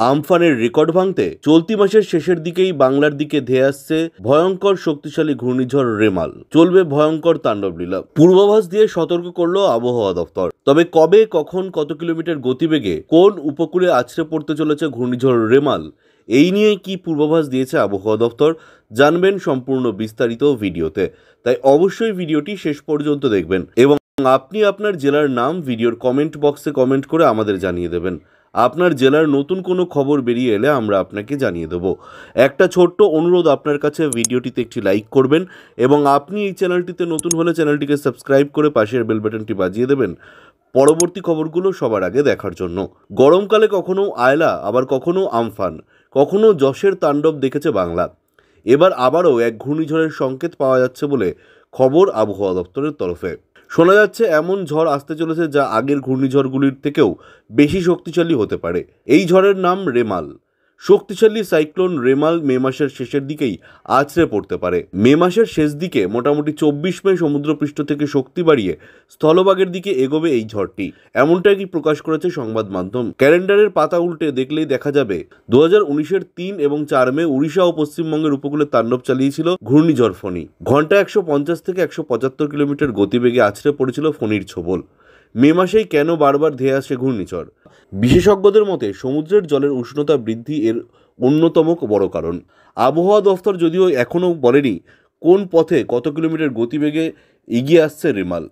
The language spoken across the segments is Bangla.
আমফানের রেকর্ড ভাঙতে চলতি মাসের শেষের দিকেই বাংলার দিকে ধেয়ে আসছে ভয়ঙ্কর শক্তিশালী ঘূর্ণিঝড় রেমাল। চলবে ভয়ঙ্কর তাণ্ডবলীলা। পূর্বাভাস দিয়ে সতর্ক করলো আবহাওয়া দপ্তর। তবে কবে, কখন, কত কিলোমিটার গতিবেগে কোন উপকূলে আছড়ে পড়তে চলেছে ঘূর্ণিঝড় রেমাল, এই নিয়ে কি পূর্বাভাস দিয়েছে আবহাওয়া দপ্তর, জানবেন সম্পূর্ণ বিস্তারিত ভিডিওতে। তাই অবশ্যই ভিডিওটি শেষ পর্যন্ত দেখবেন এবং আপনি আপনার জেলার নাম ভিডিওর কমেন্ট বক্সে কমেন্ট করে আমাদের জানিয়ে দেবেন। আপনার জেলার নতুন কোনো খবর বেরিয়ে এলে আমরা আপনাকে জানিয়ে দেব। একটা ছোট্ট অনুরোধ আপনার কাছে, ভিডিওটিতে একটি লাইক করবেন এবং আপনি এই চ্যানেলটিতে নতুন হলে চ্যানেলটিকে সাবস্ক্রাইব করে পাশের বেল বাটনটি বাজিয়ে দেবেন পরবর্তী খবরগুলো সবার আগে দেখার জন্য। গরমকালে কখনো আয়লা, আবার কখনো আমফান, কখনো যশের তাণ্ডব দেখেছে বাংলা। এবার আবারও এক ঘূর্ণিঝড়ের সংকেত পাওয়া যাচ্ছে বলে খবর আবহাওয়া দপ্তরের তরফে। শোনা যাচ্ছে এমন ঝড় আসতে চলেছে যা আগের ঘূর্ণিঝড়গুলির থেকেও বেশি শক্তিশালী হতে পারে। এই ঝড়ের নাম রেমাল। শক্তিশালী সাইক্লোন রেমাল মে মাসের শেষের দিকেই আছড়ে পড়তে পারে। মে মাসের শেষ দিকে মোটামুটি 24 মে সমুদ্রপৃষ্ঠ থেকে শক্তি বাড়িয়ে স্থলভাগের দিকে এগোবে এই ঝড়টি, এমনটাই কি প্রকাশ করেছে সংবাদ মাধ্যম। ক্যালেন্ডারের পাতা উল্টে দেখলেই দেখা যাবে 2019-এর 3 এবং 4 মে উড়িষ্যা ও পশ্চিমবঙ্গের উপকূলে তাণ্ডব চালিয়েছিল ঘূর্ণিঝড় ফণী। ঘন্টায় 150 থেকে 175 কিলোমিটার গতিবেগে আছড়ে পড়েছিল ফণীর ছোবল। মে মাসেই কেন বারবার ধেয়ে আসে ঘূর্ণিঝড়? বিশেষজ্ঞদের মতে সমুদ্রের জলের উষ্ণতা বৃদ্ধি এর অন্যতম বড় কারণ। আবহাওয়া দফতর যদিও এখনও বলেনি কোন পথে কত কিলোমিটার গতিবেগে এগিয়ে আসছে রেমাল,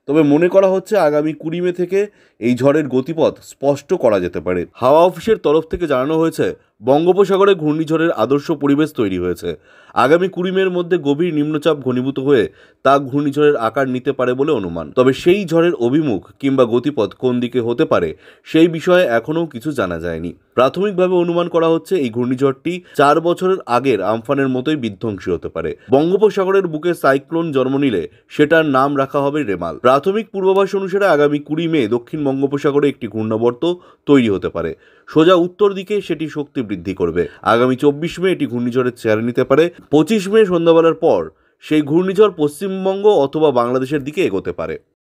তবে মনে করা হচ্ছে আগামী 20 মে থেকে এই ঝড়ের গতিপথ স্পষ্ট করা যেতে পারে। হাওয়া অফিসের তরফ থেকে জানানো হয়েছে বঙ্গোপসাগরে ঘূর্ণিঝড়ের আদর্শ পরিবেশ তৈরি হয়েছে। আগামী 20 মের মধ্যে গভীর নিম্নচাপ ঘনীভূত হয়ে তা ঘূর্ণিঝড়ের আকার নিতে পারে বলে অনুমান। তবে সেই ঝড়ের অভিমুখ কিংবা গতিপথ কোন দিকে হতে পারে সেই বিষয়ে এখনও কিছু জানা যায়নি। প্রাথমিকভাবে অনুমান করা হচ্ছে এই ঘূর্ণিঝড়টি 4 বছরের আগের আমফানের মতোই বিধ্বংসী হতে পারে। বঙ্গোপসাগরের বুকে সাইক্লোন জন্ম নিলে সেটার নাম রাখা হবে রেমাল। প্রাথমিক পূর্বাভাস অনুসারে আগামী 20 মে দক্ষিণ বঙ্গোপসাগরে একটি ঘূর্ণাবর্ত তৈরি হতে পারে। সোজা উত্তর দিকে সেটি শক্তি বৃদ্ধি করবে। আগামী 24 মে এটি ঘূর্ণিঝড়ের চেহারা নিতে পারে। 25 মে সন্ধ্যাবেলার পর সেই ঘূর্ণিঝড় পশ্চিমবঙ্গ অথবা বাংলাদেশের দিকে এগোতে পারে।